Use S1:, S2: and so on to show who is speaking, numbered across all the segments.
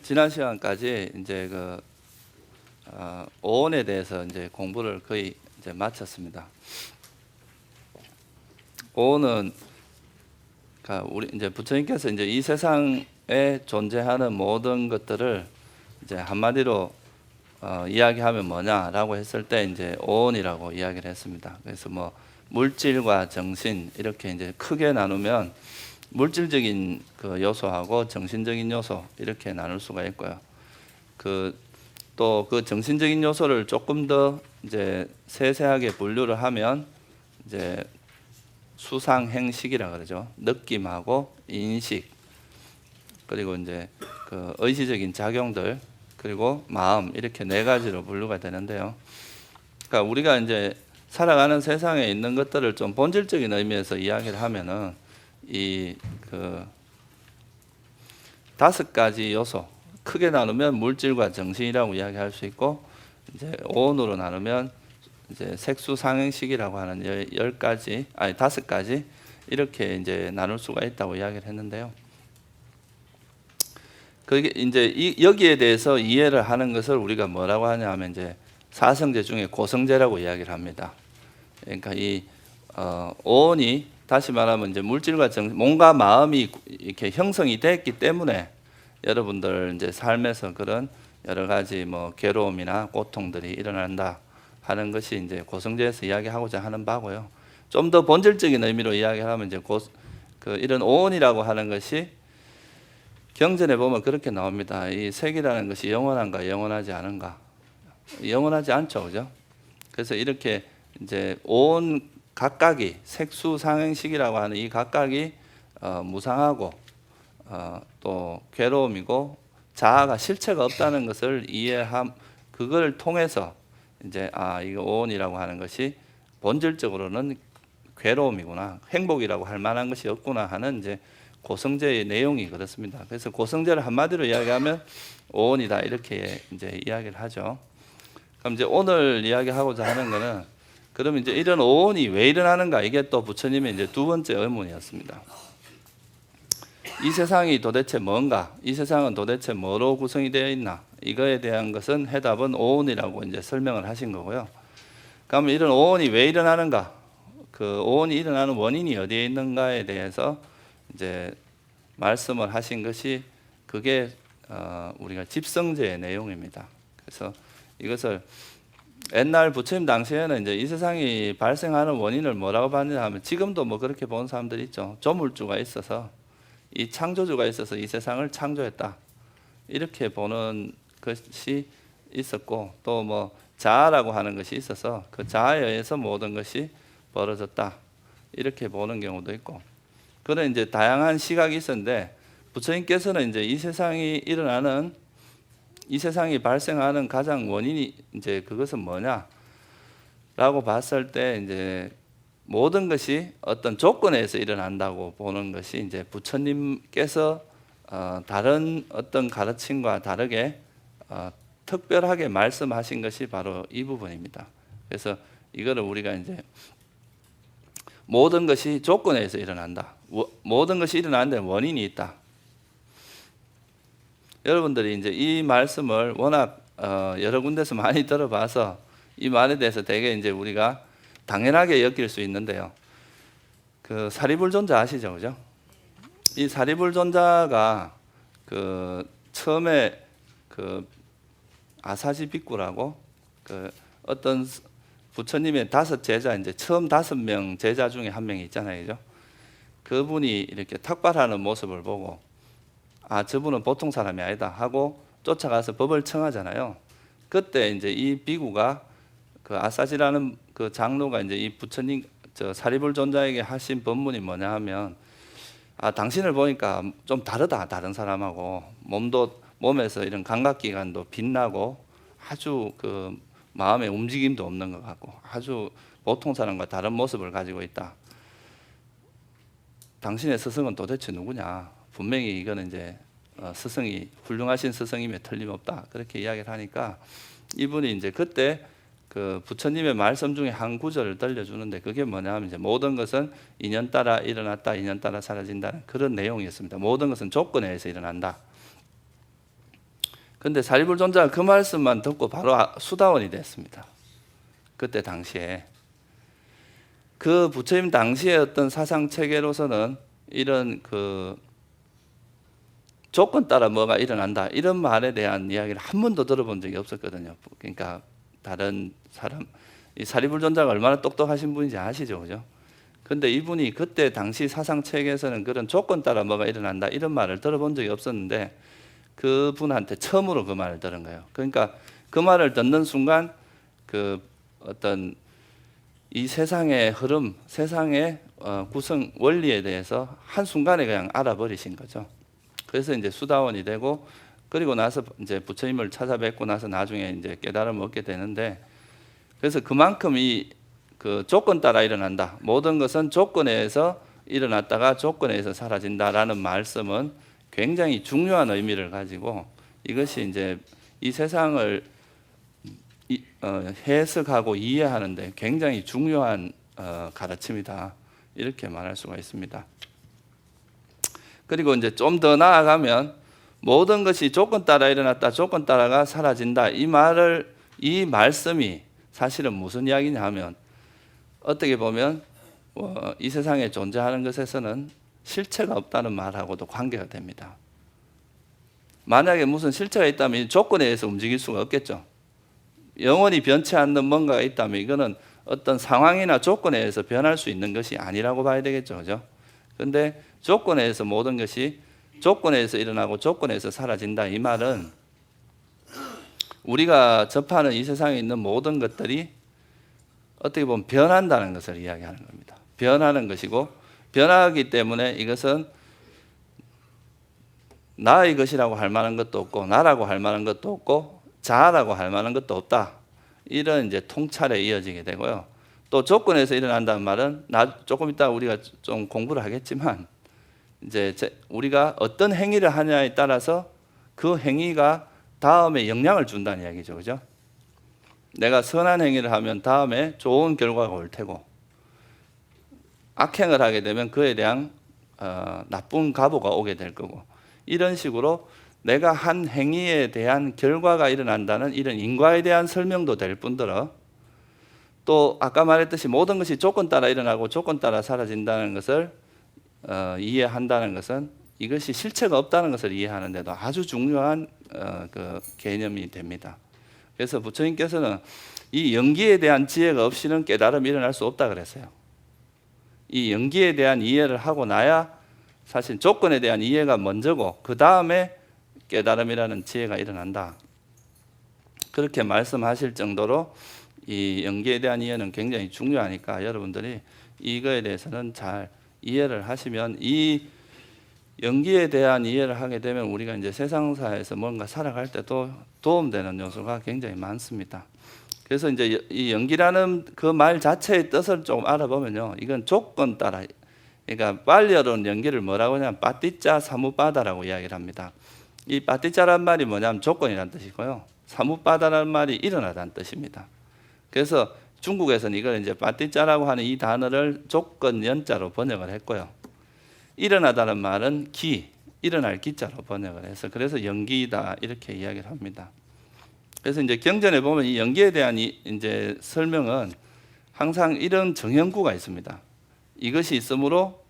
S1: 지난 시간까지 이제 오온에 대해서 이제 공부를 거의 이제 마쳤습니다. 오온은 우리 이제 부처님께서 이제 이 세상에 존재하는 모든 것들을 이제 한마디로 이야기하면 뭐냐라고 했을 때 이제 오온이라고 이야기를 했습니다. 그래서 뭐 물질과 정신 이렇게 이제 크게 나누면 물질적인 그 요소하고 정신적인 요소 이렇게 나눌 수가 있고요. 또 그 정신적인 요소를 조금 더 이제 세세하게 분류를 하면 이제 수상행식이라 그러죠. 느낌하고 인식, 그리고 이제 그 의지적인 작용들, 그리고 마음, 이렇게 네 가지로 분류가 되는데요. 그러니까 우리가 이제 살아가는 세상에 있는 것들을 좀 본질적인 의미에서 이야기를 하면은 이 다섯 가지 요소, 크게 나누면 물질과 정신이라고 이야기할 수 있고, 이제 오온으로 나누면 이제 색수상행식이라고 하는 다섯 가지 이렇게 이제 나눌 수가 있다고 이야기를 했는데요. 그게 이제 여기에 대해서 이해를 하는 것을 우리가 뭐라고 하냐면 이제 사성제 중에 고성제라고 이야기를 합니다. 그러니까 이 오온이 다시 말하면 이제 물질과 몸과 마음이 이렇게 형성이 됐기 때문에 여러분들 이제 삶에서 그런 여러 가지 뭐 괴로움이나 고통들이 일어난다 하는 것이 이제 고성제에서 이야기하고자 하는 바고요. 좀 더 본질적인 의미로 이야기하면 이제 이런 오온이라고 하는 것이 경전에 보면 그렇게 나옵니다. 이 색이라는 것이 영원한가 영원하지 않은가? 영원하지 않죠, 그죠? 그래서 이렇게 이제 오온 각각이 색수상행식이라고 하는 이 각각이 무상하고 또 괴로움이고 자아가 실체가 없다는 것을 그걸 통해서 이제 이거 오온이라고 하는 것이 본질적으로는 괴로움이구나, 행복이라고 할 만한 것이 없구나 하는 이제 고성제의 내용이 그렇습니다. 그래서 고성제를 한마디로 이야기하면 오온이다 이렇게 이제 이야기를 하죠. 그럼 이제 오늘 이야기하고자 하는 것은 그러면 이제 이런 오온이 왜 일어나는가, 이게 또 부처님의 이제 두 번째 의문이었습니다. 이 세상이 도대체 뭔가, 이 세상은 도대체 뭐로 구성이 되어 있나, 이거에 대한 것은 해답은 오온이라고 이제 설명을 하신 거고요. 그러면 이런 오온이 왜 일어나는가, 그 오온이 일어나는 원인이 어디에 있는가에 대해서 이제 말씀을 하신 것이 그게 우리가 집성제의 내용입니다. 그래서 이것을 옛날 부처님 당시에는 이제 이 세상이 발생하는 원인을 뭐라고 봤냐 하면, 지금도 뭐 그렇게 보는 사람들이 있죠. 조물주가 있어서, 이 창조주가 있어서 이 세상을 창조했다 이렇게 보는 것이 있었고, 또 뭐 자아라고 하는 것이 있어서 그 자아에 의해서 모든 것이 벌어졌다 이렇게 보는 경우도 있고, 그런 이제 다양한 시각이 있었는데, 부처님께서는 이제 이 세상이 발생하는 가장 원인이 이제 그것은 뭐냐라고 봤을 때 이제 모든 것이 어떤 조건에 의해서 일어난다고 보는 것이 이제 부처님께서 다른 어떤 가르침과 다르게 특별하게 말씀하신 것이 바로 이 부분입니다. 그래서 이거를 우리가 이제 모든 것이 조건에 의해서 일어난다, 모든 것이 일어나는데 원인이 있다. 여러분들이 이제 이 말씀을 워낙 여러 군데서 많이 들어봐서 이 말에 대해서 되게 이제 우리가 당연하게 여길 수 있는데요. 그 사리불존자 아시죠, 그죠? 이 사리불존자가 처음에 아사지 빅구라고 어떤 부처님의 다섯 제자, 이제 처음 5명 제자 중에 한 명이 있잖아요, 그죠? 그분이 이렇게 탁발하는 모습을 보고 저분은 보통 사람이 아니다 하고 쫓아가서 법을 청하잖아요. 그때 이제 이 비구가 그 아사지라는 그 장로가 이제 이 부처님 사리불존자에게 하신 법문이 뭐냐 하면, 당신을 보니까 좀 다르다, 다른 사람하고. 몸에서 이런 감각기관도 빛나고 아주 그 마음의 움직임도 없는 것 같고 아주 보통 사람과 다른 모습을 가지고 있다. 당신의 스승은 도대체 누구냐? 분명히 이거는 이제 스승이 훌륭하신 스승임에 틀림없다 그렇게 이야기를 하니까, 이분이 이제 그때 그 부처님의 말씀 중에 한 구절을 들려주는데, 그게 뭐냐면 이제 모든 것은 인연 따라 일어났다, 인연 따라 사라진다는 그런 내용이었습니다. 모든 것은 조건에 의해서 일어난다. 근데 사리불존자가 그 말씀만 듣고 바로 수다원이 됐습니다. 그때 당시에. 그 부처님 당시의 어떤 사상 체계로서는 이런 그 조건 따라 뭐가 일어난다 이런 말에 대한 이야기를 한 번도 들어본 적이 없었거든요. 그러니까 다른 사람, 이 사리불존자가 얼마나 똑똑하신 분인지 아시죠, 그죠? 근데 이분이 그때 당시 사상 체계에서는 그런 조건 따라 뭐가 일어난다 이런 말을 들어본 적이 없었는데 그분한테 처음으로 그 말을 들은 거예요. 그러니까 그 말을 듣는 순간 그 어떤 이 세상의 흐름, 세상의 구성 원리에 대해서 한순간에 그냥 알아버리신 거죠. 그래서 이제 수다원이 되고, 그리고 나서 이제 부처님을 찾아뵙고 나서 나중에 이제 깨달음을 얻게 되는데, 그래서 그만큼 이 그 조건 따라 일어난다. 모든 것은 조건에 의해서 일어났다가 조건에 의해서 사라진다라는 말씀은 굉장히 중요한 의미를 가지고, 이것이 이제 이 세상을 해석하고 이해하는데 굉장히 중요한 가르침이다, 이렇게 말할 수가 있습니다. 그리고 이제 좀 더 나아가면 모든 것이 조건 따라 일어났다, 조건 따라가 사라진다, 이 말씀이 사실은 무슨 이야기냐 하면, 어떻게 보면 이 세상에 존재하는 것에서는 실체가 없다는 말하고도 관계가 됩니다. 만약에 무슨 실체가 있다면 이 조건에 의해서 움직일 수가 없겠죠. 영원히 변치 않는 뭔가가 있다면 이거는 어떤 상황이나 조건에 의해서 변할 수 있는 것이 아니라고 봐야 되겠죠, 그죠? 근데 조건에 의해서 모든 것이 조건에 의해서 일어나고 조건에 의해서 사라진다, 이 말은 우리가 접하는 이 세상에 있는 모든 것들이 어떻게 보면 변한다는 것을 이야기하는 겁니다. 변하는 것이고, 변하기 때문에 이것은 나의 것이라고 할 만한 것도 없고, 나라고 할 만한 것도 없고, 자라고 할 만한 것도 없다, 이런 이제 통찰에 이어지게 되고요. 또 조건에서 일어난다는 말은 조금 이따 우리가 좀 공부를 하겠지만, 이제 우리가 어떤 행위를 하냐에 따라서 그 행위가 다음에 영향을 준다는 이야기죠, 그죠? 내가 선한 행위를 하면 다음에 좋은 결과가 올 테고, 악행을 하게 되면 그에 대한 나쁜 가보가 오게 될 거고, 이런 식으로 내가 한 행위에 대한 결과가 일어난다는 이런 인과에 대한 설명도 될 뿐더러, 또 아까 말했듯이 모든 것이 조건 따라 일어나고 조건 따라 사라진다는 것을 이해한다는 것은 이것이 실체가 없다는 것을 이해하는데도 아주 중요한 그 개념이 됩니다. 그래서 부처님께서는 이 연기에 대한 지혜가 없이는 깨달음이 일어날 수 없다 그랬어요. 이 연기에 대한 이해를 하고 나야 사실 조건에 대한 이해가 먼저고, 그 다음에 깨달음이라는 지혜가 일어난다, 그렇게 말씀하실 정도로 이 연기에 대한 이해는 굉장히 중요하니까 여러분들이 이거에 대해서는 잘 이해를 하시면, 이 연기에 대한 이해를 하게 되면 우리가 이제 세상사에서 뭔가 살아갈 때도 도움되는 요소가 굉장히 많습니다. 그래서 이제 이 연기라는 그 말 자체의 뜻을 조금 알아보면요, 이건 조건 따라, 그러니까 빨리어로는 연기를 뭐라고 하냐면 빠띠짜 사무빠다라고 이야기를 합니다. 이 빠띠짜란 말이 뭐냐면 조건이라는 뜻이고요, 사무빠다라는 말이 일어나다는 뜻입니다. 그래서 중국에서는 이걸 이제 빠띠짜라고 하는 이 단어를 조건 연자로 번역을 했고요, 일어나다는 말은 일어날 기자로 번역을 해서 그래서 연기다, 이렇게 이야기를 합니다. 그래서 이제 경전에 보면 이 연기에 대한 이제 설명은 항상 이런 정형구가 있습니다. 이것이 있으므로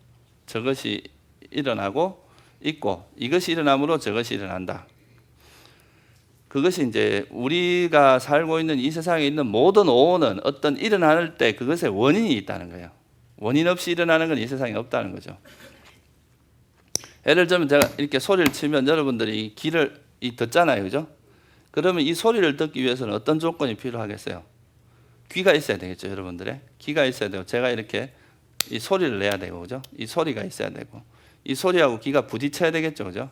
S1: 저것이 일어나고 있고, 이것이 일어나므로 저것이 일어난다. 그것이 이제 우리가 살고 있는 이 세상에 있는 모든 오온은 어떤 일어날 때 그것에 원인이 있다는 거예요. 원인 없이 일어나는 건 이 세상에 없다는 거죠. 예를 들면 제가 이렇게 소리를 치면 여러분들이 귀를 듣잖아요, 그죠? 그러면 이 소리를 듣기 위해서는 어떤 조건이 필요하겠어요? 귀가 있어야 되겠죠, 여러분들의. 귀가 있어야 되고, 제가 이렇게 이 소리를 내야 되고, 그죠? 이 소리가 있어야 되고, 이 소리하고 귀가 부딪혀야 되겠죠, 그죠?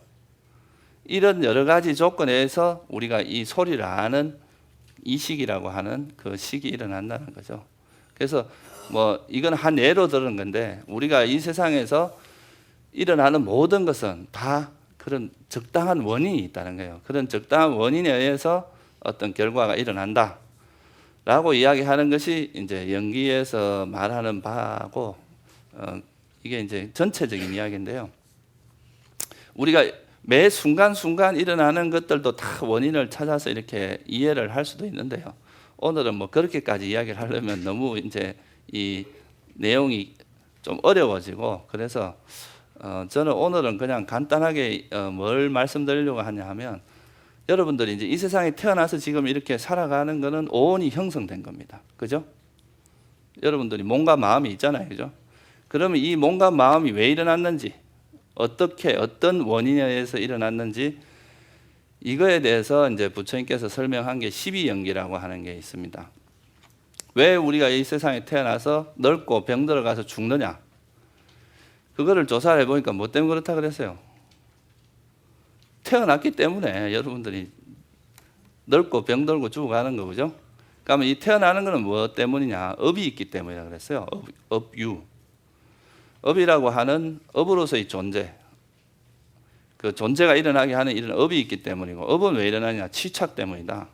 S1: 이런 여러 가지 조건에서 우리가 이 소리를 아는 이식이라고 하는 그 식이 일어난다는 거죠. 그래서 뭐 이건 한 예로 들은 건데, 우리가 이 세상에서 일어나는 모든 것은 다 그런 적당한 원인이 있다는 거예요. 그런 적당한 원인에 의해서 어떤 결과가 일어난다 라고 이야기하는 것이 이제 연기에서 말하는 바고, 이게 이제 전체적인 이야기인데요. 우리가 매 순간순간 일어나는 것들도 다 원인을 찾아서 이렇게 이해를 할 수도 있는데요. 오늘은 뭐 그렇게까지 이야기를 하려면 너무 이제 이 내용이 좀 어려워지고, 그래서 저는 오늘은 그냥 간단하게 뭘 말씀드리려고 하냐 하면, 여러분들이 이제 이 세상에 태어나서 지금 이렇게 살아가는 거는 오온이 형성된 겁니다. 그죠? 여러분들이 몸과 마음이 있잖아요. 그죠? 그러면 이 몸과 마음이 왜 일어났는지, 어떻게 어떤 원인에 의해서 일어났는지, 이거에 대해서 이제 부처님께서 설명한 게 12연기라고 하는 게 있습니다. 왜 우리가 이 세상에 태어나서 늙고 병들어가서 죽느냐? 그거를 조사를 해보니까 뭐 때문에 그렇다 그랬어요? 태어났기 때문에 여러분들이 늙고 병들고 죽어가는 거죠. 그러면 이 태어나는 거는 뭐 때문이냐? 업이 있기 때문이라 그랬어요. 업유. 업이라고 하는 업으로서의 존재. 그 존재가 일어나게 하는 이런 업이 있기 때문이고, 업은 왜 일어나냐? 치착 때문이다.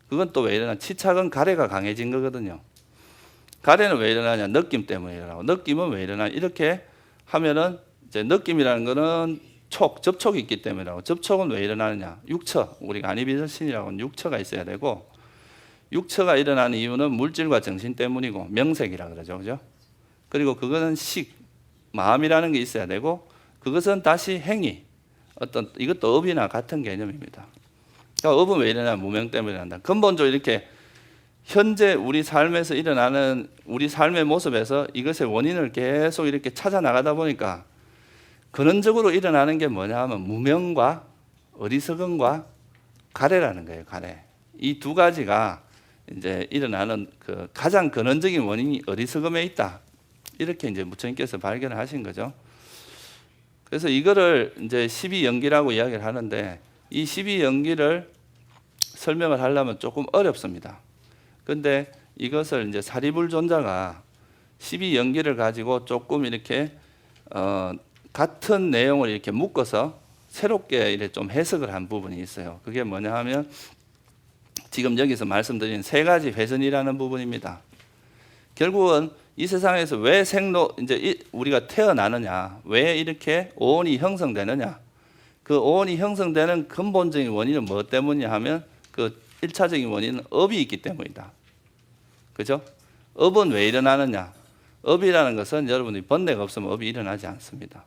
S1: 그건 또 왜 일어나? 치착은 가래가 강해진 거거든요. 가래는 왜 일어나냐? 느낌 때문에 일어나고, 느낌은 왜 일어나냐? 이렇게 하면은 이제 느낌이라는 거는 접촉이 있기 때문이라고. 접촉은 왜 일어나느냐? 육처, 우리가 아니비저신이라고 하는 육처가 있어야 되고, 육처가 일어나는 이유는 물질과 정신 때문이고, 명색이라 그러죠, 그죠? 그리고 그거는 식, 마음이라는 게 있어야 되고, 그것은 다시 행위, 이것도 업이나 같은 개념입니다. 그러니까 업은 왜 일어나냐? 무명 때문에 일어난다. 근본적으로 이렇게 현재 우리 삶에서 일어나는 우리 삶의 모습에서 이것의 원인을 계속 이렇게 찾아 나가다 보니까 근원적으로 일어나는 게 뭐냐 하면 무명과 어리석음과 가래라는 거예요. 가래. 이 두 가지가 이제 일어나는 그 가장 근원적인 원인이 어리석음에 있다. 이렇게 이제 부처님께서 발견을 하신 거죠. 그래서 이거를 이제 12연기라고 이야기를 하는데, 이 12연기를 설명을 하려면 조금 어렵습니다. 근데 이것을 이제 사리불존자가 12연기를 가지고 조금 이렇게 같은 내용을 이렇게 묶어서 새롭게 이렇게 좀 해석을 한 부분이 있어요. 그게 뭐냐 하면 지금 여기서 말씀드린 세 가지 회전이라는 부분입니다. 결국은 이 세상에서 왜 이제 우리가 태어나느냐, 왜 이렇게 오온이 형성되느냐, 그 오온이 형성되는 근본적인 원인은 뭐 때문이냐 하면 그 1차적인 원인은 업이 있기 때문이다. 그죠? 업은 왜 일어나느냐? 업이라는 것은 여러분이 번뇌가 없으면 업이 일어나지 않습니다.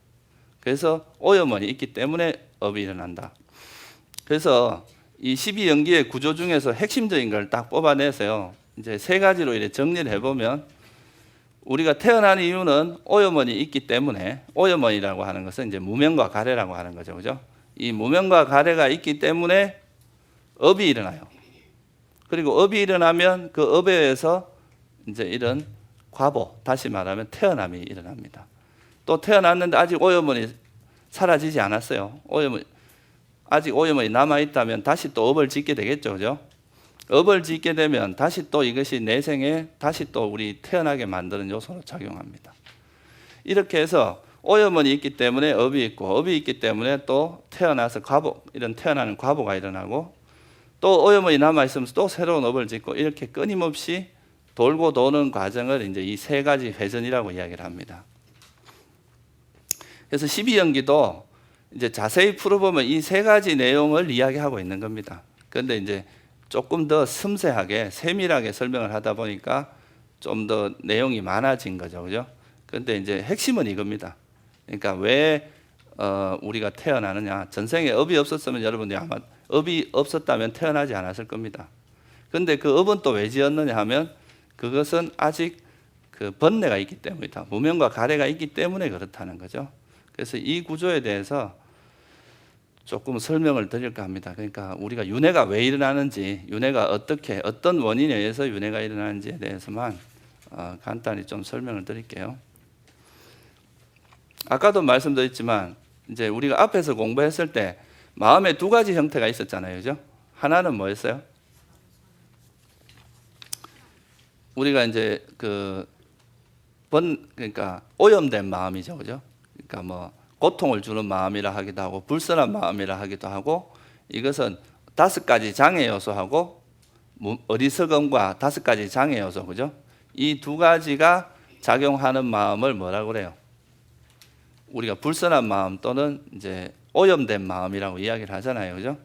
S1: 그래서 오염원이 있기 때문에 업이 일어난다. 그래서 이 12연기의 구조 중에서 핵심적인 걸 딱 뽑아내서요, 이제 세 가지로 이렇게 정리를 해보면, 우리가 태어난 이유는 오염원이 있기 때문에, 오염원이라고 하는 것은 이제 무명과 가래라고 하는 거죠. 그죠? 이 무명과 가래가 있기 때문에 업이 일어나요. 그리고 업이 일어나면 그 업에 의해서 이제 이런 과보, 다시 말하면 태어남이 일어납니다. 또 태어났는데 아직 오염원이 사라지지 않았어요. 아직 오염원이 남아있다면 다시 또 업을 짓게 되겠죠. 그죠? 업을 짓게 되면 다시 또 이것이 내 생에 다시 또 우리 태어나게 만드는 요소로 작용합니다. 이렇게 해서 오염원이 있기 때문에 업이 있고, 업이 있기 때문에 또 태어나서 이런 태어나는 과보가 일어나고, 또 오염원이 남아있으면서 또 새로운 업을 짓고, 이렇게 끊임없이 돌고 도는 과정을 이제 이 세 가지 회전이라고 이야기를 합니다. 그래서 12연기도 이제 자세히 풀어보면 이 세 가지 내용을 이야기하고 있는 겁니다. 그런데 이제 조금 더 섬세하게 세밀하게 설명을 하다 보니까 좀 더 내용이 많아진 거죠. 그죠? 그런데 이제 핵심은 이겁니다. 그러니까 왜 우리가 태어나느냐. 전생에 업이 없었으면 여러분들이 아마 업이 없었다면 태어나지 않았을 겁니다. 그런데 그 업은 또 왜 지었느냐 하면 그것은 아직 그 번뇌가 있기 때문이다. 무명과 가래가 있기 때문에 그렇다는 거죠. 그래서 이 구조에 대해서 조금 설명을 드릴까 합니다. 그러니까 우리가 윤회가 왜 일어나는지, 윤회가 어떤 원인에 의해서 윤회가 일어나는지에 대해서만 간단히 좀 설명을 드릴게요. 아까도 말씀드렸지만 이제 우리가 앞에서 공부했을 때 마음에 두 가지 형태가 있었잖아요. 그죠? 하나는 뭐였어요? 우리가 이제 그러니까 오염된 마음이죠. 그죠? 그러니까 뭐 고통을 주는 마음이라 하기도 하고 불선한 마음이라 하기도 하고, 이것은 5가지 장애 요소하고 어리석음과 5가지 장애 요소, 그죠? 이 두 가지가 작용하는 마음을 뭐라고 그래요? 우리가 불선한 마음 또는 이제 오염된 마음이라고 이야기를 하잖아요, 그죠?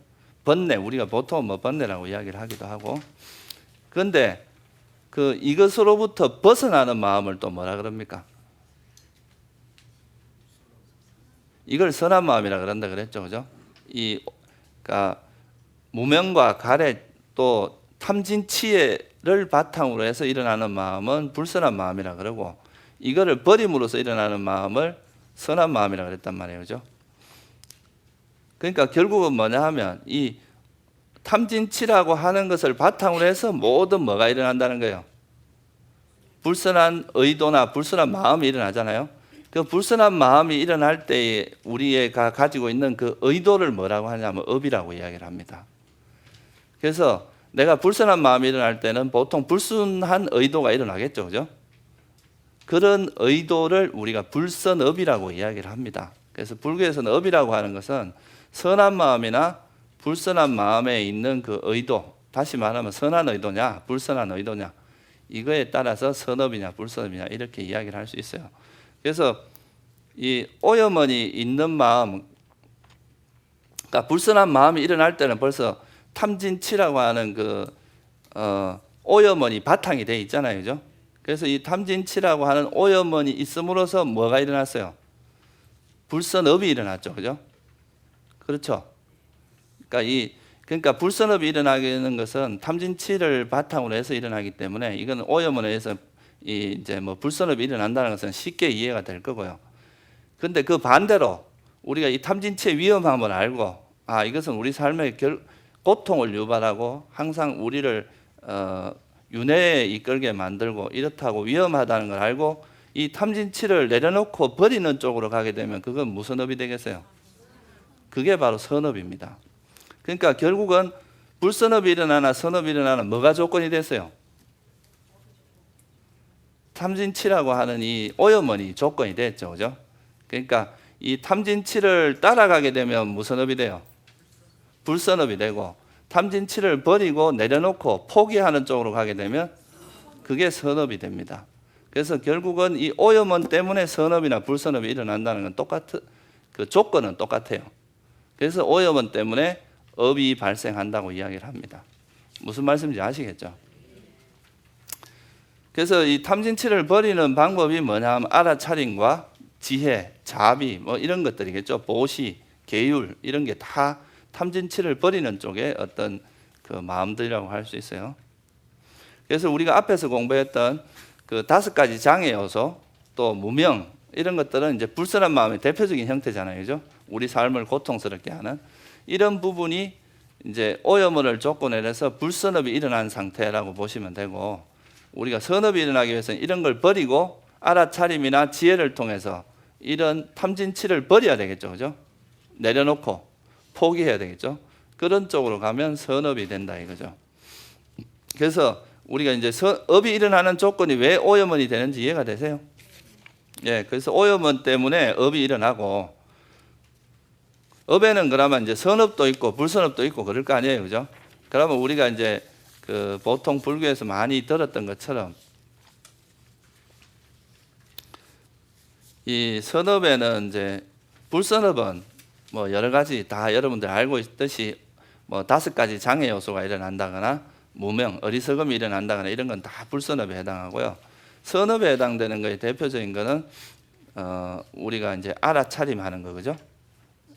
S1: 번뇌, 우리가 보통 뭐 번뇌라고 이야기를 하기도 하고. 그런데 그 이것으로부터 벗어나는 마음을 또 뭐라 그럽니까? 이걸 선한 마음이라 그런다 그랬죠, 그죠? 그러니까 무명과 가래 또 탐진치를 바탕으로 해서 일어나는 마음은 불선한 마음이라 그러고, 이거를 버림으로써 일어나는 마음을 선한 마음이라 그랬단 말이에요, 그죠? 그러니까 결국은 뭐냐 하면 이 탐진치라고 하는 것을 바탕으로 해서 모든 뭐가 일어난다는 거예요. 불선한 의도나 불선한 마음이 일어나잖아요. 그 불선한 마음이 일어날 때에 우리가 가지고 있는 그 의도를 뭐라고 하냐면 업이라고 이야기를 합니다. 그래서 내가 불선한 마음이 일어날 때는 보통 불순한 의도가 일어나겠죠, 그죠? 그런 의도를 우리가 불선업이라고 이야기를 합니다. 그래서 불교에서는 업이라고 하는 것은 선한 마음이나 불선한 마음에 있는 그 의도, 다시 말하면 선한 의도냐 불선한 의도냐, 이거에 따라서 선업이냐 불선업이냐 이렇게 이야기를 할 수 있어요. 그래서 이 오염원이 있는 마음, 그러니까 불선한 마음이 일어날 때는 벌써 탐진치라고 하는 그 오염원이 바탕이 돼 있잖아요, 그죠? 그래서 이 탐진치라고 하는 오염원이 있음으로써 뭐가 일어났어요? 불선업이 일어났죠, 그죠? 그렇죠. 그러니까 불선업이 일어나게 되는 것은 탐진치를 바탕으로 해서 일어나기 때문에 이건 오염원에 의해서 이제 뭐 불선업이 일어난다는 것은 쉽게 이해가 될 거고요. 그런데 그 반대로 우리가 이 탐진치의 위험함을 알고, 아, 이것은 우리 삶의 고통을 유발하고 항상 우리를 윤회에 이끌게 만들고 이렇다고 위험하다는 걸 알고 이 탐진치를 내려놓고 버리는 쪽으로 가게 되면 그건 무슨 업이 되겠어요? 그게 바로 선업입니다. 그러니까 결국은 불선업이 일어나나 선업이 일어나나 뭐가 조건이 됐어요? 탐진치라고 하는 이 오염원이 조건이 됐죠, 그죠? 그러니까 이 탐진치를 따라가게 되면 무슨 업이 돼요? 불선업이 되고, 탐진치를 버리고 내려놓고 포기하는 쪽으로 가게 되면 그게 선업이 됩니다. 그래서 결국은 이 오염원 때문에 선업이나 불선업이 일어난다는 건 그 조건은 똑같아요. 그래서 오염원 때문에 업이 발생한다고 이야기를 합니다. 무슨 말씀인지 아시겠죠? 그래서 이 탐진치를 버리는 방법이 뭐냐 하면 알아차림과 지혜, 자비 뭐 이런 것들이겠죠. 보시, 계율 이런 게 다 탐진치를 버리는 쪽에 어떤 그 마음들이라고 할 수 있어요. 그래서 우리가 앞에서 공부했던 그 5가지 장애 요소, 또 무명 이런 것들은 이제 불선한 마음의 대표적인 형태잖아요, 그죠? 우리 삶을 고통스럽게 하는 이런 부분이 이제 오염원을 조건에 해서 불선업이 일어난 상태라고 보시면 되고, 우리가 선업이 일어나기 위해서는 이런 걸 버리고 알아차림이나 지혜를 통해서 이런 탐진치를 버려야 되겠죠, 그죠? 내려놓고 포기해야 되겠죠. 그런 쪽으로 가면 선업이 된다 이거죠. 그래서 우리가 이제 업이 일어나는 조건이 왜 오염원이 되는지 이해가 되세요? 예, 그래서 오염원 때문에 업이 일어나고, 업에는 그러면 이제 선업도 있고 불선업도 있고 그럴 거 아니에요, 그죠? 그러면 우리가 이제 그 보통 불교에서 많이 들었던 것처럼 이 선업에는 이제 불선업은 뭐 여러 가지 다 여러분들 알고 있듯이 뭐 5가지 장애 요소가 일어난다거나 무명, 어리석음이 일어난다거나 이런 건 다 불선업에 해당하고요. 선업에 해당되는 거의 대표적인 거는 우리가 이제 알아차림하는 거, 그죠?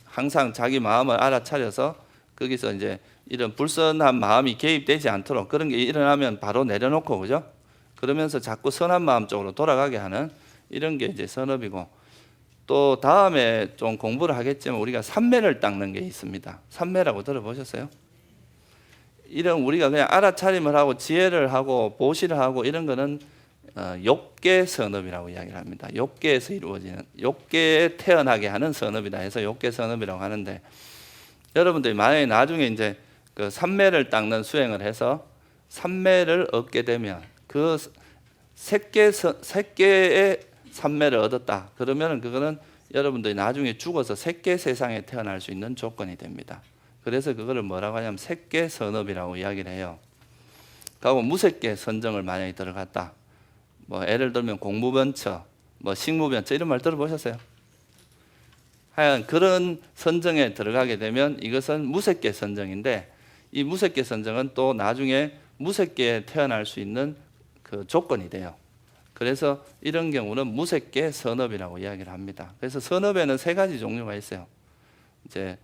S1: 항상 자기 마음을 알아차려서 거기서 이제 이런 불선한 마음이 개입되지 않도록 그런 게 일어나면 바로 내려놓고, 그죠? 그러면서 자꾸 선한 마음 쪽으로 돌아가게 하는 이런 게 이제 선업이고, 또 다음에 좀 공부를 하겠지만 우리가 삼매를 닦는 게 있습니다. 삼매라고 들어보셨어요? 이런 우리가 그냥 알아차림을 하고 지혜를 하고 보시를 하고 이런 거는 욕계 선업이라고 이야기를 합니다. 욕계에서 이루어지는, 욕계에 태어나게 하는 선업이다 해서 욕계 선업이라고 하는데, 여러분들이 만약에 나중에 이제 그 삼매를 닦는 수행을 해서 삼매를 얻게 되면 그 색계의 삼매를 얻었다 그러면 그거는 여러분들이 나중에 죽어서 색계 세상에 태어날 수 있는 조건이 됩니다. 그래서 그거를 뭐라고 하냐면 색계 선업이라고 이야기를 해요. 그리고 무색계 선정을 만약에 들어갔다, 뭐 예를 들면 공무변처, 뭐 식무변처 이런 말 들어보셨어요? 하여간 그런 선정에 들어가게 되면 이것은 무색계 선정인데, 이 무색계 선정은 또 나중에 무색계에 태어날 수 있는 그 조건이 돼요. 그래서 이런 경우는 무색계 선업이라고 이야기를 합니다. 그래서 선업에는 세 가지 종류가 있어요. 이제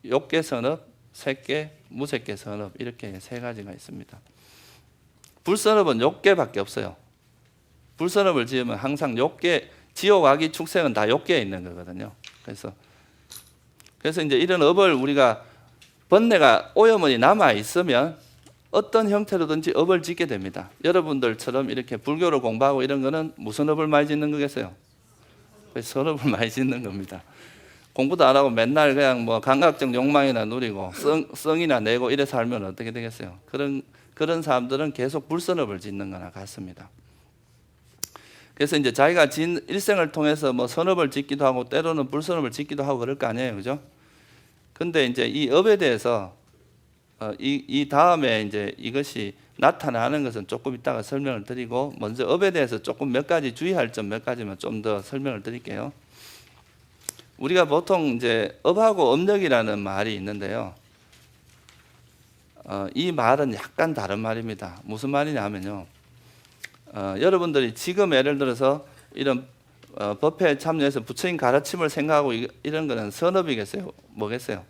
S1: 욕계 선업, 색계, 무색계 선업, 이렇게 세 가지가 있습니다. 불선업은 욕계밖에 없어요. 불선업을 지으면 항상 욕계, 지옥, 악이, 축생은 다 욕계에 있는 거거든요. 그래서 이제 이런 업을 우리가 번뇌가 오염원이 남아 있으면 어떤 형태로든지 업을 짓게 됩니다. 여러분들처럼 이렇게 불교를 공부하고 이런 거는 무슨 업을 많이 짓는 거겠어요? 선업을 많이 짓는 겁니다. 공부도 안 하고 맨날 그냥 뭐 감각적 욕망이나 누리고 성이나 내고 이래 살면 어떻게 되겠어요? 그런 사람들은 계속 불선업을 짓는 거나 같습니다. 그래서 이제 자기가 진 일생을 통해서 뭐 선업을 짓기도 하고 때로는 불선업을 짓기도 하고 그럴 거 아니에요, 그죠? 근데 이제 이 업에 대해서 이 다음에 이제 이것이 나타나는 것은 조금 이따가 설명을 드리고, 먼저 업에 대해서 조금 몇 가지 주의할 점 몇 가지만 좀 더 설명을 드릴게요. 우리가 보통 이제 업하고 업력이라는 말이 있는데요. 이 말은 약간 다른 말입니다. 무슨 말이냐면요. 여러분들이 지금 예를 들어서 이런 법회에 참여해서 부처님 가르침을 생각하고 이런 거는 선업이겠어요? 뭐겠어요?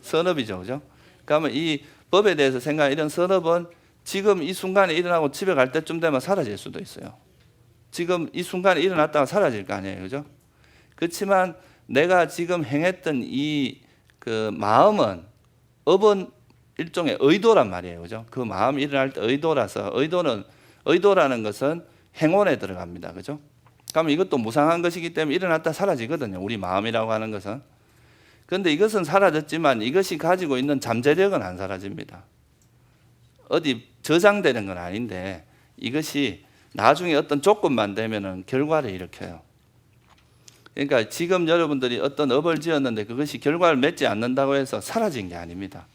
S1: 선업이죠, 그죠? 그러면 이 법에 대해서 생각하는 이런 선업은 지금 이 순간에 일어나고 집에 갈 때쯤 되면 사라질 수도 있어요. 지금 이 순간에 일어났다가 사라질 거 아니에요, 그죠? 그렇지만 내가 지금 행했던 이 그 마음은, 업은 일종의 의도란 말이에요, 그죠? 그 마음이 일어날 때 의도라서, 의도라는 것은 행원에 들어갑니다, 그죠? 그러면 이것도 무상한 것이기 때문에 일어났다 사라지거든요, 우리 마음이라고 하는 것은. 그런데 이것은 사라졌지만 이것이 가지고 있는 잠재력은 안 사라집니다. 어디 저장되는 건 아닌데 이것이 나중에 어떤 조건만 되면은 결과를 일으켜요. 그러니까 지금 여러분들이 어떤 업을 지었는데 그것이 결과를 맺지 않는다고 해서 사라진 게 아닙니다.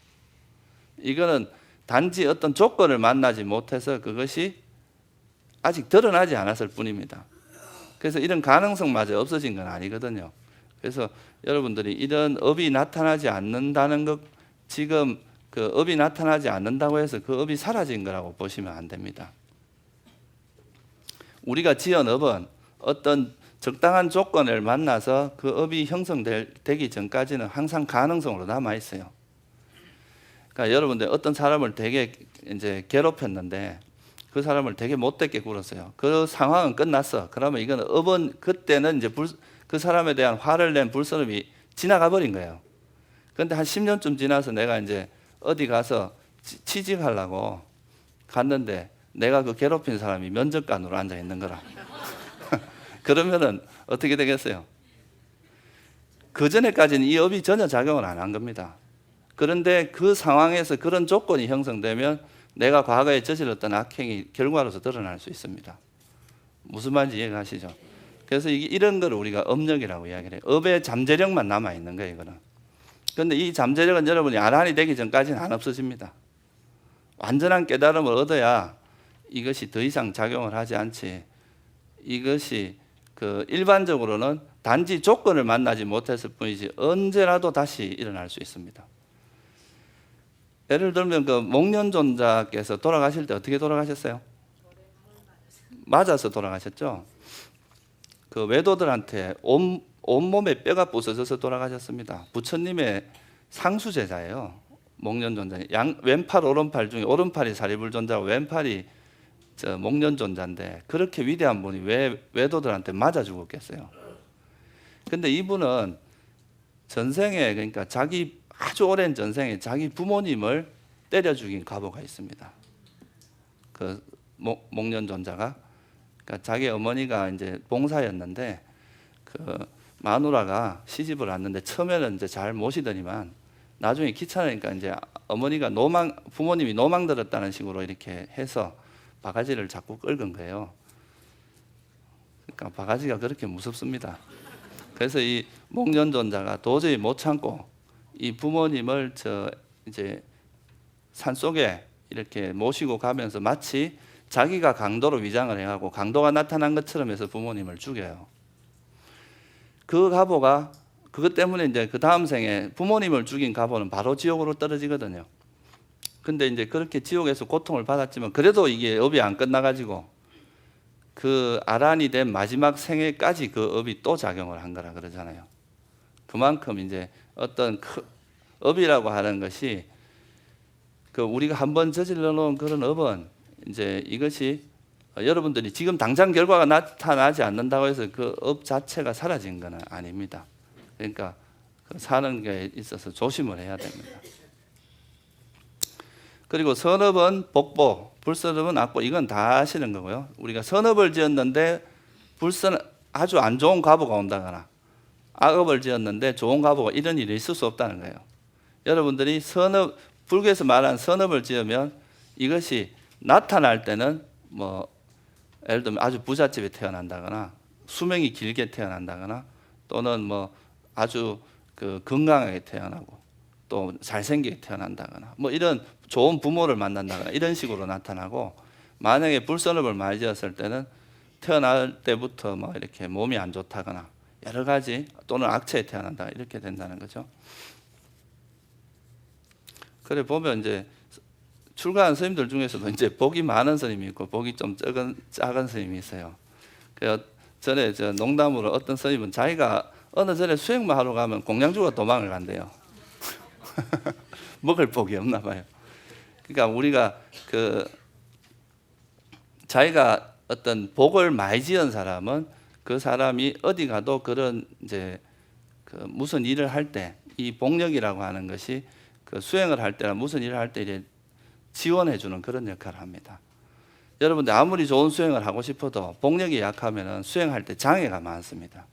S1: 이거는 단지 어떤 조건을 만나지 못해서 그것이 아직 드러나지 않았을 뿐입니다. 그래서 이런 가능성마저 없어진 건 아니거든요. 그래서 여러분들이 이런 업이 나타나지 않는다는 것, 지금 그 업이 나타나지 않는다고 해서 그 업이 사라진 거라고 보시면 안 됩니다. 우리가 지은 업은 어떤 적당한 조건을 만나서 그 업이 형성되기 전까지는 항상 가능성으로 남아 있어요. 그러니까 여러분들 어떤 사람을 되게 이제 괴롭혔는데 그 사람을 되게 못되게 굴었어요. 그 상황은 끝났어. 그러면 이건 업은 그때는 이제 그 사람에 대한 화를 낸 불선업이 지나가 버린 거예요. 그런데 한 10년쯤 지나서 내가 이제 어디 가서 취직하려고 갔는데 내가 그 괴롭힌 사람이 면접관으로 앉아 있는 거라. 그러면은 어떻게 되겠어요? 그 전에까지는 이 업이 전혀 작용을 안 한 겁니다. 그런데 그 상황에서 그런 조건이 형성되면 내가 과거에 저질렀던 악행이 결과로서 드러날 수 있습니다. 무슨 말인지 이해가시죠? 그래서 이런 걸 우리가 업력이라고 이야기를 해요. 업의 잠재력만 남아있는 거예요, 이거는. 그런데 이 잠재력은 여러분이 아란이 되기 전까지는 안 없어집니다. 완전한 깨달음을 얻어야 이것이 더 이상 작용을 하지 않지. 이것이 그 일반적으로는 단지 조건을 만나지 못했을 뿐이지 언제라도 다시 일어날 수 있습니다. 예를 들면 그 목련존자께서 돌아가실 때 어떻게 돌아가셨어요? 맞아서 돌아가셨죠. 그 외도들한테 온몸에 뼈가 부서져서 돌아가셨습니다. 부처님의 상수제자예요. 목련존자. 왼팔 오른팔 중에 오른팔이 사리불존자고 왼팔이 목련존자인데 그렇게 위대한 분이 왜 외도들한테 맞아 죽었겠어요? 근데 이분은 전생에, 그러니까 자기 아주 오랜 전생에 자기 부모님을 때려 죽인 과보가 있습니다. 그 목련존자가, 그러니까 자기 어머니가 이제 봉사였는데 그 마누라가 시집을 왔는데 처음에는 이제 잘 모시더니만 나중에 귀찮으니까 이제 어머니가 부모님이 노망 들었다는 식으로 이렇게 해서 바가지를 자꾸 긁은 거예요. 그러니까 바가지가 그렇게 무섭습니다. 그래서 이 목련존자가 도저히 못 참고 이 부모님을 이제 산속에 이렇게 모시고 가면서 마치 자기가 강도로 위장을 해가고 강도가 나타난 것처럼 해서 부모님을 죽여요. 그 과보가 그것 때문에 이제 그 다음 생에 부모님을 죽인 가보는 바로 지옥으로 떨어지거든요. 근데 이제 그렇게 지옥에서 고통을 받았지만 그래도 이게 업이 안 끝나가지고 그 아란이 된 마지막 생애까지 그 업이 또 작용을 한 거라 그러잖아요. 그만큼 이제 어떤 업이라고 하는 것이 그 우리가 한번 저질러 놓은 그런 업은 이제 이것이 여러분들이 지금 당장 결과가 나타나지 않는다고 해서 그 업 자체가 사라진 건 아닙니다. 그러니까 사는 게 있어서 조심을 해야 됩니다. 그리고 선업은 복보, 불선업은 악보, 이건 다 아시는 거고요. 우리가 선업을 지었는데 아주 안 좋은 과보가 온다거나 악업을 지었는데 좋은 과보가 이런 일이 있을 수 없다는 거예요. 여러분들이 불교에서 말하는 선업을 지으면 이것이 나타날 때는 뭐 예를 들면 아주 부잣집에 태어난다거나 수명이 길게 태어난다거나 또는 뭐 아주 건강하게 태어나고 또 잘생기게 태어난다거나 뭐 이런 좋은 부모를 만난다거나 이런 식으로 나타나고, 만약에 불선업을 많이 지었을 때는 태어날 때부터 뭐 이렇게 몸이 안 좋다거나 여러 가지 또는 악체에 태어난다 이렇게 된다는 거죠. 그래 보면 이제 출가한 스님들 중에서도 이제 복이 많은 스님이 있고 복이 좀 작은 스님이 있어요. 그 전에 농담으로 어떤 스님은 자기가 어느 전에 수행만 하러 가면 공양주가 도망을 간대요. 먹을 복이 없나 봐요. 그러니까 우리가 자기가 어떤 복을 많이 지은 사람은 그 사람이 어디 가도 그런 이제 무슨 일을 할 때 이 복력이라고 하는 것이 수행을 할 때나 무슨 일을 할 때 이제 지원해 주는 그런 역할을 합니다. 여러분들 아무리 좋은 수행을 하고 싶어도 복력이 약하면 수행할 때 장애가 많습니다.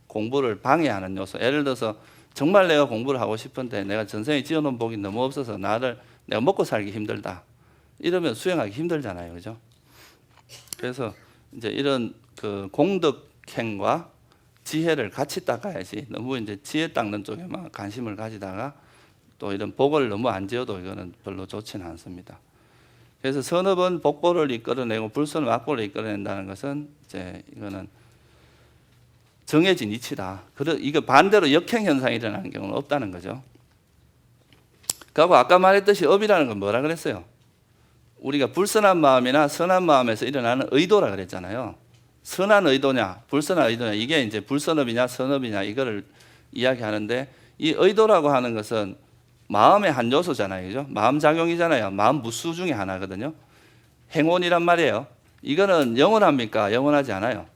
S1: 공부를 방해하는 요소. 예를 들어서 정말 내가 공부를 하고 싶은데 내가 전생에 지어놓은 복이 너무 없어서 내가 먹고 살기 힘들다. 이러면 수행하기 힘들잖아요, 그죠? 그래서 이제 이런 공덕행과 지혜를 같이 닦아야지. 너무 이제 지혜 닦는 쪽에만 관심을 가지다가 또 이런 복을 너무 안 지어도 이거는 별로 좋지는 않습니다. 그래서 선업은 복보를 이끌어내고 불선은 악보를 이끌어낸다는 것은 이제 이거는 정해진 이치다. 이거 반대로 역행 현상이 일어나는 경우는 없다는 거죠. 그리고 아까 말했듯이 업이라는 건 뭐라 그랬어요? 우리가 불선한 마음이나 선한 마음에서 일어나는 의도라 그랬잖아요. 선한 의도냐, 불선한 의도냐, 이게 이제 불선업이냐, 선업이냐 이거를 이야기하는데, 이 의도라고 하는 것은 마음의 한 요소잖아요, 그죠? 마음 작용이잖아요. 마음 무수 중에 하나거든요. 행원이란 말이에요. 이거는 영원합니까? 영원하지 않아요.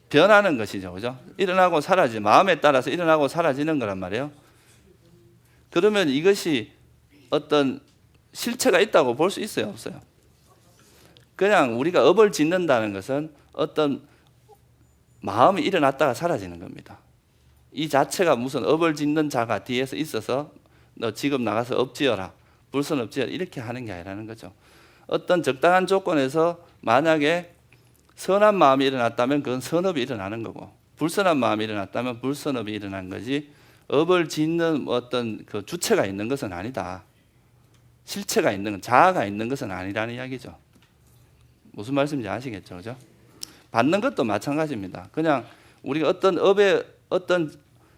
S1: 변하는 것이죠, 그죠? 일어나고 사라지, 마음에 따라서 일어나고 사라지는 거란 말이에요. 그러면 이것이 어떤 실체가 있다고 볼 수 있어요, 없어요? 그냥 우리가 업을 짓는다는 것은 어떤 마음이 일어났다가 사라지는 겁니다. 이 자체가 무슨 업을 짓는 자가 뒤에서 있어서 너 지금 나가서 업 지어라, 불선업 지어라 이렇게 하는 게 아니라는 거죠. 어떤 적당한 조건에서 만약에 선한 마음이 일어났다면 그건 선업이 일어나는 거고, 불선한 마음이 일어났다면 불선업이 일어난 거지, 업을 짓는 어떤 주체가 있는 것은 아니다. 실체가 있는 건, 자아가 있는 것은 아니라는 이야기죠. 무슨 말씀인지 아시겠죠, 그죠? 받는 것도 마찬가지입니다. 그냥 우리가 어떤 업에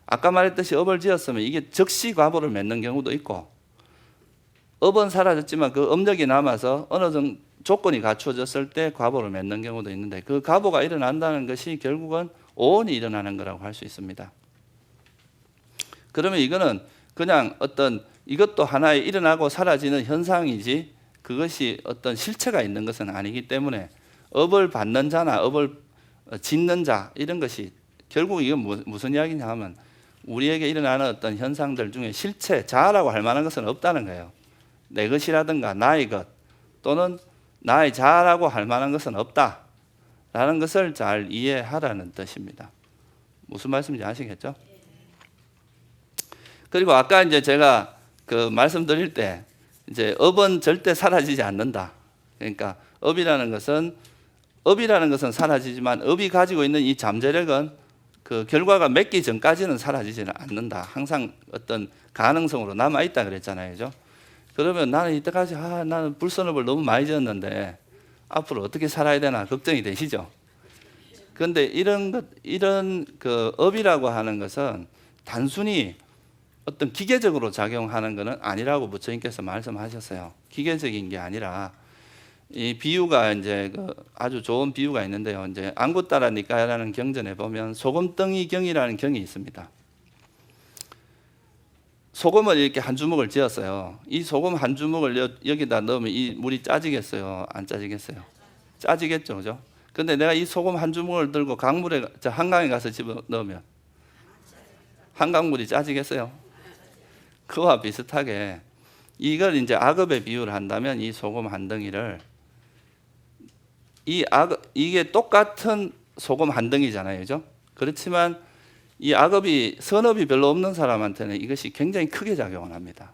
S1: 아까 말했듯이 업을 지었으면 이게 즉시 과보를 맺는 경우도 있고, 업은 사라졌지만 그 업력이 남아서 어느 정도 조건이 갖추어졌을 때 과보를 맺는 경우도 있는데, 그 과보가 일어난다는 것이 결국은 오온이 일어나는 거라고 할 수 있습니다. 그러면 이거는 그냥 어떤 이것도 하나의 일어나고 사라지는 현상이지 그것이 어떤 실체가 있는 것은 아니기 때문에 업을 받는 자나 업을 짓는 자 이런 것이 결국 이건 무슨 이야기냐 하면 우리에게 일어나는 어떤 현상들 중에 실체, 자아라고 할 만한 것은 없다는 거예요. 내 것이라든가 나의 것 또는 나의 자아라고 할 만한 것은 없다라는 것을 잘 이해하라는 뜻입니다. 무슨 말씀인지 아시겠죠? 그리고 아까 이제 제가 말씀드릴 때 이제 업은 절대 사라지지 않는다. 그러니까 업이라는 것은 사라지지만 업이 가지고 있는 이 잠재력은 그 결과가 맺기 전까지는 사라지지는 않는다. 항상 어떤 가능성으로 남아 있다 그랬잖아요, 그죠? 그러면 나는 이때까지 나는 불선업을 너무 많이 지었는데 앞으로 어떻게 살아야 되나 걱정이 되시죠? 그런데 이런 그 업이라고 하는 것은 단순히 어떤 기계적으로 작용하는 것은 아니라고 부처님께서 말씀하셨어요. 기계적인 게 아니라 이 비유가 이제 그 아주 좋은 비유가 있는데요. 이제 안구따라 니까야라는 경전에 보면 소금덩이 경이라는 경이 있습니다. 소금을 이렇게 한 주먹을 지었어요. 이 소금 한 주먹을 여기다 넣으면 이 물이 짜지겠어요? 안 짜지겠어요? 짜지겠죠, 그죠? 근데 내가 이 소금 한 주먹을 들고 한강에 가서 집어 넣으면 한강물이 짜지겠어요? 그와 비슷하게 이걸 이제 악업에 비유를 한다면 이 소금 한 덩이를 이게 똑같은 소금 한 덩이잖아요, 그죠? 그렇지만 이 악업이 선업이 별로 없는 사람한테는 이것이 굉장히 크게 작용을 합니다.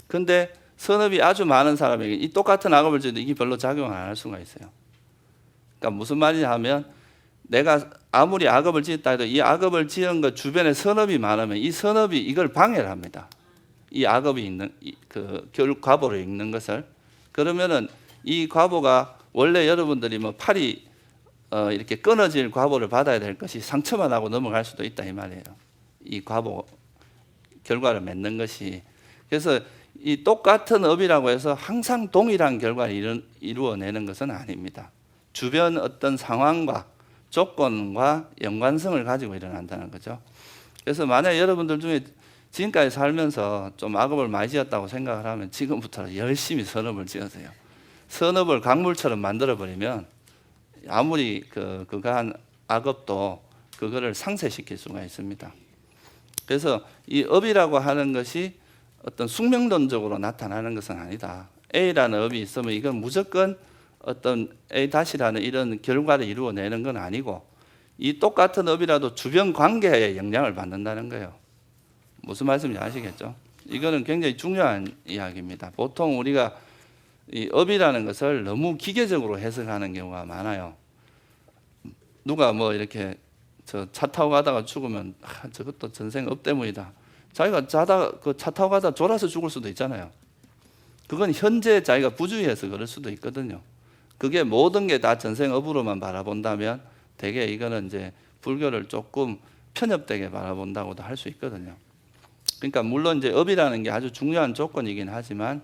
S1: 근데 선업이 아주 많은 사람에게 이 똑같은 악업을 줘도 이게 별로 작용을 안 할 수가 있어요. 그러니까 무슨 말이냐 하면 내가 아무리 악업을 지었다 해도 이 악업을 지은 것 주변에 선업이 많으면 이 선업이 이걸 방해를 합니다. 이 악업이 있는 그 과보를 읽는 것을. 그러면은 이 과보가 원래 여러분들이 뭐 팔이 이렇게 끊어질 과보를 받아야 될 것이 상처만 하고 넘어갈 수도 있다 이 말이에요. 이 과보 결과를 맺는 것이. 그래서 이 똑같은 업이라고 해서 항상 동일한 결과를 이루어내는 것은 아닙니다. 주변 어떤 상황과 조건과 연관성을 가지고 일어난다는 거죠. 그래서 만약 여러분들 중에 지금까지 살면서 좀 악업을 많이 지었다고 생각을 하면 지금부터 열심히 선업을 지으세요. 선업을 강물처럼 만들어버리면 아무리 그거한 악업도 그거를 상쇄시킬 수가 있습니다. 그래서 이 업이라고 하는 것이 어떤 숙명론적으로 나타나는 것은 아니다. A라는 업이 있으면 이건 무조건 어떤 A-라는 이런 결과를 이루어내는 건 아니고 이 똑같은 업이라도 주변 관계에 영향을 받는다는 거예요. 무슨 말씀인지 아시겠죠? 이거는 굉장히 중요한 이야기입니다. 보통 우리가 이 업이라는 것을 너무 기계적으로 해석하는 경우가 많아요. 누가 뭐 이렇게 저 차 타고 가다가 죽으면 저것도 전생 업 때문이다. 자기가 그 차 타고 가다 졸아서 죽을 수도 있잖아요. 그건 현재 자기가 부주의해서 그럴 수도 있거든요. 그게 모든 게 다 전생 업으로만 바라본다면 대개 이거는 이제 불교를 조금 편협되게 바라본다고도 할 수 있거든요. 그러니까 물론 이제 업이라는 게 아주 중요한 조건이긴 하지만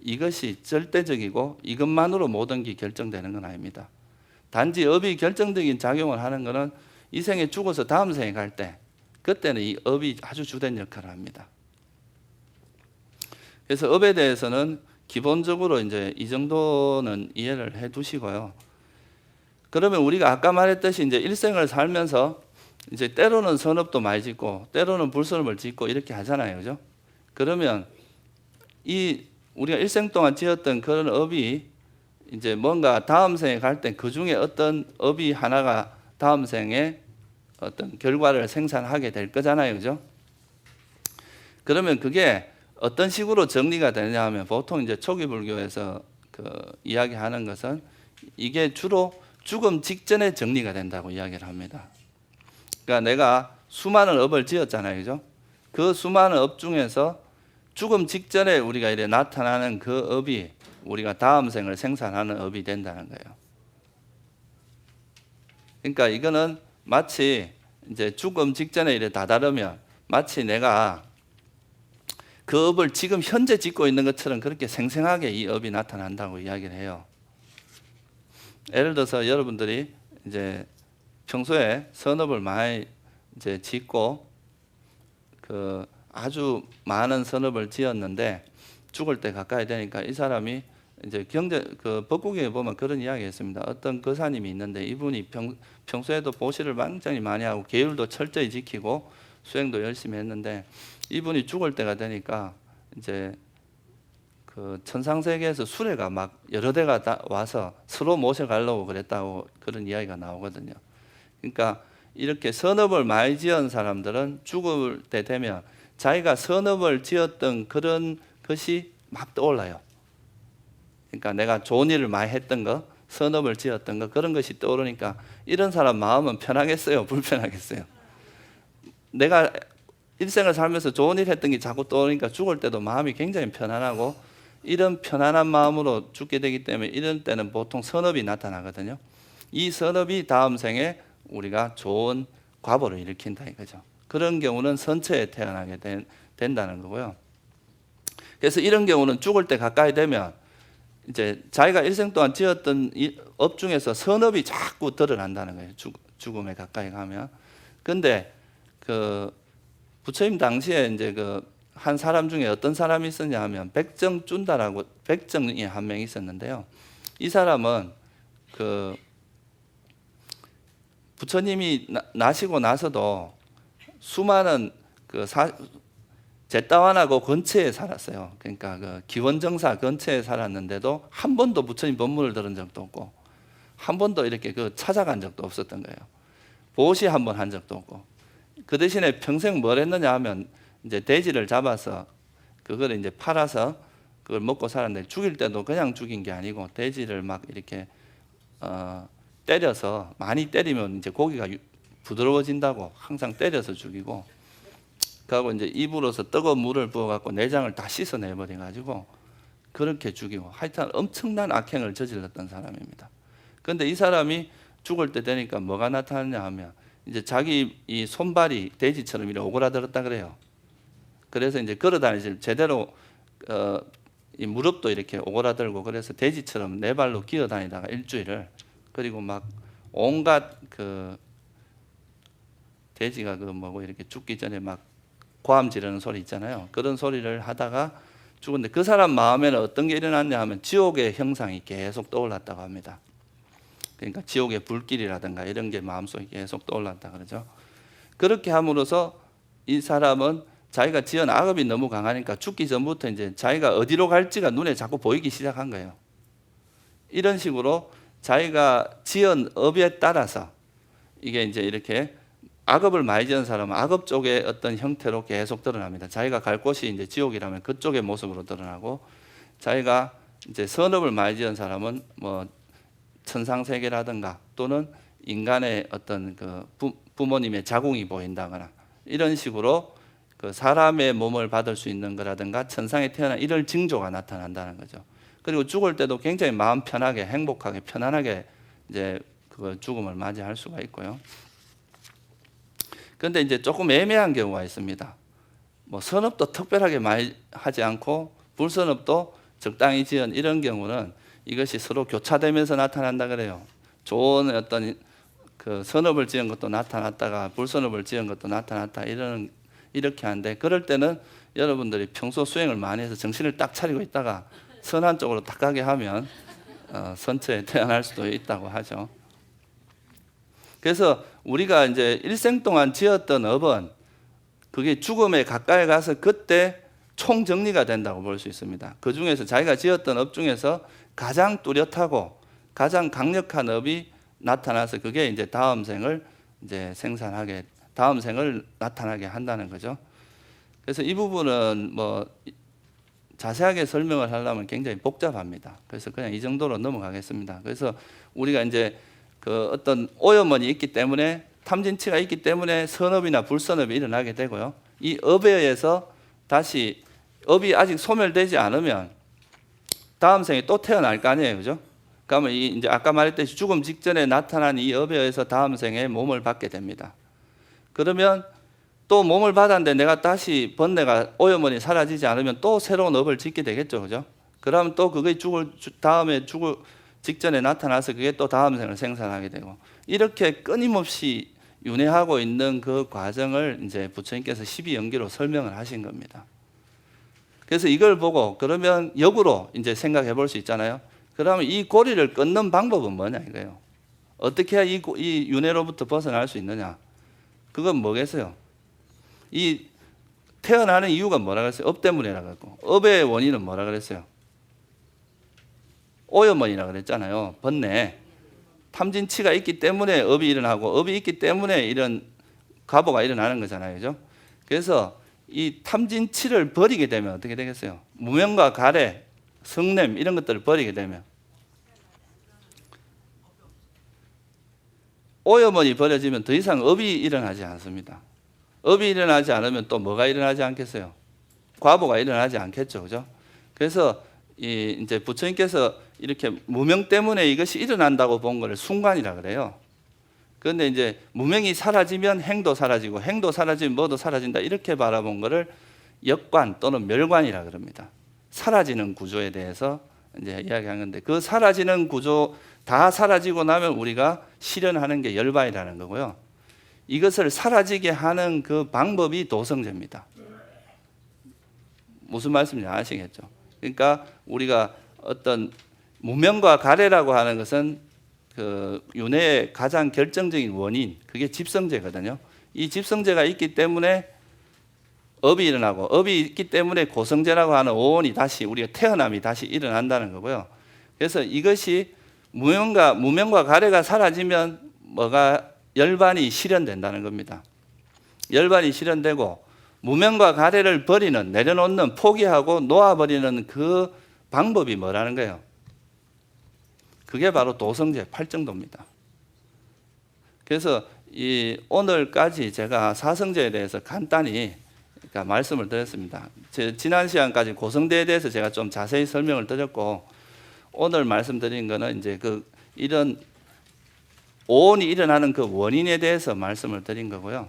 S1: 이것이 절대적이고 이것만으로 모든 게 결정되는 건 아닙니다. 단지 업이 결정적인 작용을 하는 것은 이 생에 죽어서 다음 생에 갈 때 그때는 이 업이 아주 주된 역할을 합니다. 그래서 업에 대해서는 기본적으로 이제 이 정도는 이해를 해 두시고요. 그러면 우리가 아까 말했듯이 이제 일생을 살면서 이제 때로는 선업도 많이 짓고 때로는 불선업을 짓고 이렇게 하잖아요. 그죠? 그러면 우리가 일생 동안 지었던 그런 업이 이제 뭔가 다음 생에 갈 때 그 중에 어떤 업이 하나가 다음 생에 어떤 결과를 생산하게 될 거잖아요. 그죠? 그러면 그게 어떤 식으로 정리가 되냐 하면 보통 이제 초기 불교에서 이야기하는 것은 이게 주로 죽음 직전에 정리가 된다고 이야기를 합니다. 그러니까 내가 수많은 업을 지었잖아요. 그죠? 그 수많은 업 중에서 죽음 직전에 우리가 이래 나타나는 그 업이 우리가 다음 생을 생산하는 업이 된다는 거예요. 그러니까 이거는 마치 이제 죽음 직전에 이래 다다르면 마치 내가 그 업을 지금 현재 짓고 있는 것처럼 그렇게 생생하게 이 업이 나타난다고 이야기를 해요. 예를 들어서 여러분들이 이제 평소에 선업을 많이 이제 짓고 아주 많은 선업을 지었는데 죽을 때 가까이 되니까 이 사람이 이제 법국에 보면 그런 이야기 했습니다. 어떤 거사님이 있는데 이분이 평소에도 보시를 굉장히 많이 하고 계율도 철저히 지키고 수행도 열심히 했는데 이분이 죽을 때가 되니까 이제 천상세계에서 수레가 막 여러 대가 와서 서로 모셔가려고 그랬다고 그런 이야기가 나오거든요. 그러니까 이렇게 선업을 많이 지은 사람들은 죽을 때 되면 자기가 선업을 지었던 그런 것이 막 떠올라요. 그러니까 내가 좋은 일을 많이 했던 거, 선업을 지었던 거 그런 것이 떠오르니까 이런 사람 마음은 편하겠어요? 불편하겠어요? 내가 일생을 살면서 좋은 일 했던 게 자꾸 떠오르니까 죽을 때도 마음이 굉장히 편안하고 이런 편안한 마음으로 죽게 되기 때문에 이런 때는 보통 선업이 나타나거든요. 이 선업이 다음 생에 우리가 좋은 과보를 일으킨다 이거죠. 그런 경우는 선처에 태어나게 된다는 거고요. 그래서 이런 경우는 죽을 때 가까이 되면 이제 자기가 일생 동안 지었던 이 업 중에서 선업이 자꾸 드러난다는 거예요. 죽음에 가까이 가면. 근데 그 부처님 당시에 이제 그 한 사람 중에 어떤 사람이 있었냐 하면 백정준다라고 백정이 한 명 있었는데요. 이 사람은 그 부처님이 나시고 나서도 수많은 그 제따완하고 근처에 살았어요. 그러니까 그 기원정사 근처에 살았는데도 한 번도 부처님 법문을 들은 적도 없고 한 번도 이렇게 그 찾아간 적도 없었던 거예요. 보시 한 번 한 적도 없고. 그 대신에 평생 뭘 했느냐 하면 이제 돼지를 잡아서 그걸 이제 팔아서 그걸 먹고 살았는데 죽일 때도 그냥 죽인 게 아니고 돼지를 막 이렇게 때려서 많이 때리면 이제 고기가 부드러워진다고 항상 때려서 죽이고 그하고 이제 입으로서 뜨거운 물을 부어갖고 내장을 다 씻어내버려 가지고 그렇게 죽이고 하여튼 엄청난 악행을 저질렀던 사람입니다. 그런데 이 사람이 죽을 때 되니까 뭐가 나타나냐 하면 이제 자기 이 손발이 돼지처럼 이렇게 오그라들었다 그래요. 그래서 이제 걸어다니실 제대로 이 무릎도 이렇게 오그라들고 그래서 돼지처럼 네 발로 기어다니다가 일주일을 그리고 막 온갖 그 돼지가 그 뭐고 이렇게 죽기 전에 막 고함 지르는 소리 있잖아요. 그런 소리를 하다가 죽었는데 그 사람 마음에는 어떤 게 일어났냐 하면 지옥의 형상이 계속 떠올랐다고 합니다. 그러니까 지옥의 불길이라든가 이런 게 마음속에 계속 떠올랐다 그러죠. 그렇게 함으로써 이 사람은 자기가 지은 악업이 너무 강하니까 죽기 전부터 이제 자기가 어디로 갈지가 눈에 자꾸 보이기 시작한 거예요. 이런 식으로 자기가 지은 업에 따라서 이게 이제 이렇게 악업을 많이 지은 사람은 악업 쪽의 어떤 형태로 계속 드러납니다. 자기가 갈 곳이 이제 지옥이라면 그쪽의 모습으로 드러나고 자기가 이제 선업을 많이 지은 사람은 뭐 천상세계라든가 또는 인간의 어떤 그 부모님의 자궁이 보인다거나 이런 식으로 그 사람의 몸을 받을 수 있는 거라든가 천상에 태어난 이런 징조가 나타난다는 거죠. 그리고 죽을 때도 굉장히 마음 편하게 행복하게 편안하게 이제 그 죽음을 맞이할 수가 있고요. 그런데 이제 조금 애매한 경우가 있습니다. 뭐 선업도 특별하게 많이 하지 않고 불선업도 적당히 지은 이런 경우는 이것이 서로 교차되면서 나타난다 그래요. 좋은 어떤 그 선업을 지은 것도 나타났다가 불선업을 지은 것도 나타났다 이렇게 하는데 그럴 때는 여러분들이 평소 수행을 많이 해서 정신을 딱 차리고 있다가 선한 쪽으로 딱 가게 하면 선처에 태어날 수도 있다고 하죠. 그래서 우리가 이제 일생 동안 지었던 업은 그게 죽음에 가까이 가서 그때 총정리가 된다고 볼 수 있습니다. 그 중에서 자기가 지었던 업 중에서 가장 뚜렷하고 가장 강력한 업이 나타나서 그게 이제 다음 생을 이제 생산하게 다음 생을 나타나게 한다는 거죠. 그래서 이 부분은 뭐 자세하게 설명을 하려면 굉장히 복잡합니다. 그래서 그냥 이 정도로 넘어가겠습니다. 그래서 우리가 이제 그 어떤 오염원이 있기 때문에 탐진치가 있기 때문에 선업이나 불선업이 일어나게 되고요. 이 업에 의해서 다시 업이 아직 소멸되지 않으면 다음 생에 또 태어날 거 아니에요, 그죠? 그러면 이 이제 아까 말했듯이 죽음 직전에 나타난 이 업에 의해서 다음 생에 몸을 받게 됩니다. 그러면 또 몸을 받았는데 내가 다시 번뇌가 오염원이 사라지지 않으면 또 새로운 업을 짓게 되겠죠, 그죠? 그러면 또 그게 다음에 죽을 직전에 나타나서 그게 또 다음 생을 생산하게 되고 이렇게 끊임없이 윤회하고 있는 그 과정을 이제 부처님께서 12연기로 설명을 하신 겁니다. 그래서 이걸 보고 그러면 역으로 이제 생각해 볼 수 있잖아요. 그러면 이 고리를 끊는 방법은 뭐냐 이거예요. 어떻게 해야 이 윤회로부터 벗어날 수 있느냐? 그건 뭐겠어요? 이 태어나는 이유가 뭐라 그랬어요? 업 때문이라고 했고 업의 원인은 뭐라 그랬어요? 오염원이라고 그랬잖아요. 번뇌. 탐진치가 있기 때문에 업이 일어나고 업이 있기 때문에 이런 과보가 일어나는 거잖아요. 그죠? 그래서 이 탐진치를 버리게 되면 어떻게 되겠어요? 무명과 가래, 성냄 이런 것들을 버리게 되면 오염원이 버려지면 더 이상 업이 일어나지 않습니다. 업이 일어나지 않으면 또 뭐가 일어나지 않겠어요? 과보가 일어나지 않겠죠. 그죠? 그래서 이제 부처님께서 이렇게 무명 때문에 이것이 일어난다고 본 것을 순관이라 그래요. 그런데 이제 무명이 사라지면 행도 사라지고 행도 사라지면 뭐도 사라진다 이렇게 바라본 것을 역관 또는 멸관이라 그럽니다. 사라지는 구조에 대해서 이제 이야기한 건데 그 사라지는 구조 다 사라지고 나면 우리가 실현하는 게 열반이라는 거고요. 이것을 사라지게 하는 그 방법이 도성제입니다. 무슨 말씀인지 아시겠죠? 그러니까 우리가 어떤 무명과 가래라고 하는 것은 그 윤회의 가장 결정적인 원인, 그게 집성제거든요. 이 집성제가 있기 때문에 업이 일어나고 업이 있기 때문에 고성제라고 하는 오온이 다시 우리가 태어남이 다시 일어난다는 거고요. 그래서 이것이 무명과 가래가 사라지면 뭐가 열반이 실현된다는 겁니다. 열반이 실현되고 무명과 가래를 버리는, 내려놓는, 포기하고 놓아버리는 그 방법이 뭐라는 거예요? 그게 바로 도성제, 팔정도입니다. 그래서 오늘까지 제가 사성제에 대해서 간단히 말씀을 드렸습니다. 지난 시간까지 고성대에 대해서 제가 좀 자세히 설명을 드렸고, 오늘 말씀드린 거는 이제 이런 오온이 일어나는 그 원인에 대해서 말씀을 드린 거고요.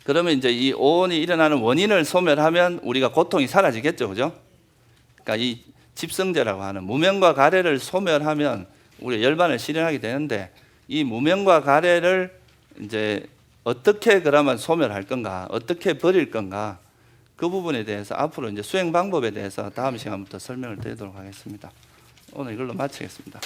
S1: 그러면 이제 이 오온이 일어나는 원인을 소멸하면 우리가 고통이 사라지겠죠, 그죠? 그러니까 이 집성제라고 하는 무명과 가래를 소멸하면 우리가 열반을 실현하게 되는데, 이 무명과 가래를 이제 어떻게 그러면 소멸할 건가, 어떻게 버릴 건가, 그 부분에 대해서 앞으로 이제 수행 방법에 대해서 다음 시간부터 설명을 드리도록 하겠습니다. 오늘 이걸로 마치겠습니다.